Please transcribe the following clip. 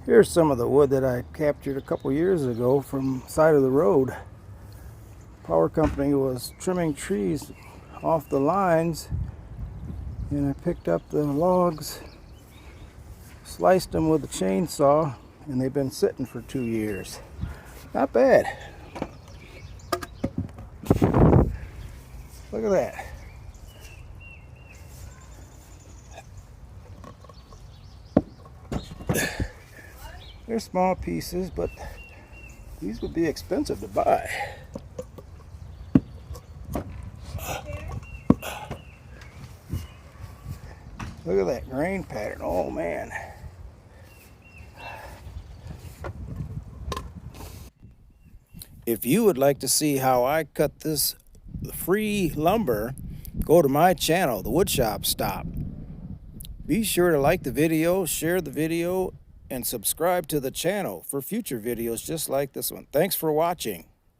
Here's some of the wood that I captured a couple years ago from the side of the road. Power company was trimming trees off the lines, and I picked up the logs, sliced them with a chainsaw, and they've been sitting for 2 years. Not bad. Look at that. They're small pieces, but these would be expensive to buy. Look at that grain pattern. Oh man. If you would like to see how I cut this free lumber, go to my channel, the WoodShop Stop. Be sure to like the video, share the video, and subscribe to the channel for future videos just like this one. Thanks for watching.